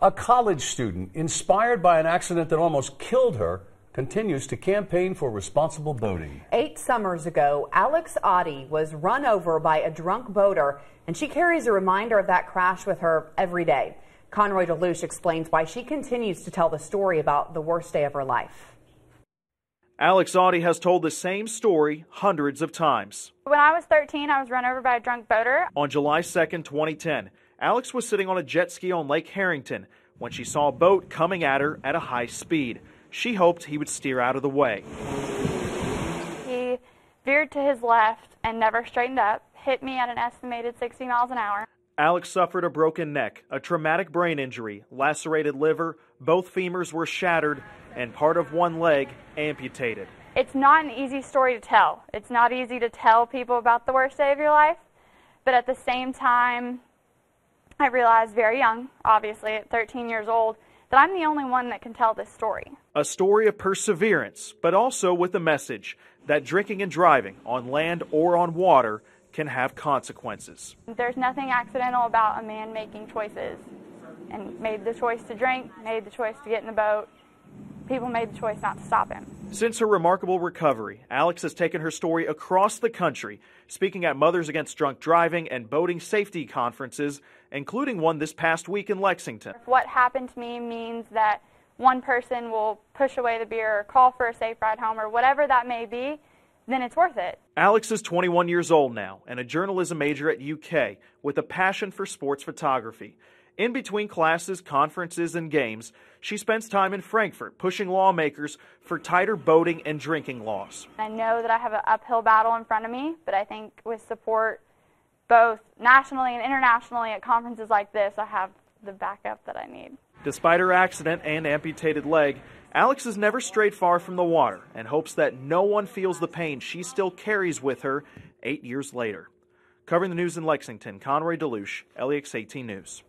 A college student, inspired by an accident that almost killed her, continues to campaign for responsible boating. 8 summers ago, Alex Oddie was run over by a drunk boater, and she carries a reminder of that crash with her every day. Conroy DeLuche explains why she continues to tell the story about the worst day of her life. Alex Oddie has told the same story hundreds of times. When I was 13, I was run over by a drunk boater. On July 2nd, 2010, Alex was sitting on a jet ski on Lake Harrington when she saw a boat coming at her at a high speed. She hoped he would steer out of the way. He veered to his left and never straightened up, hit me at an estimated 60 miles an hour. Alex suffered a broken neck, a traumatic brain injury, lacerated liver, both femurs were shattered, and part of one leg amputated. It's not an easy story to tell. It's not easy to tell people about the worst day of your life, but at the same time, I realized very young, obviously at 13 years old, that I'm the only one that can tell this story. A story of perseverance, but also with a message that drinking and driving on land or on water can have consequences. There's nothing accidental about a man making choices, and made the choice to drink, made the choice to get in the boat. People made the choice not to stop him. Since her remarkable recovery, Alex has taken her story across the country, speaking at Mothers Against Drunk Driving and boating safety conferences, including one this past week in Lexington. If what happened to me means that one person will push away the beer or call for a safe ride home or whatever that may be, then it's worth it. Alex is 21 years old now and a journalism major at UK with a passion for sports photography. In between classes, conferences, and games, she spends time in Frankfurt pushing lawmakers for tighter boating and drinking laws. I know that I have an uphill battle in front of me, but I think with support both nationally and internationally at conferences like this, I have the backup that I need. Despite her accident and amputated leg, Alex has never strayed far from the water and hopes that no one feels the pain she still carries with her 8 years later. Covering the news in Lexington, Conroy DeLuche, LEX 18 News.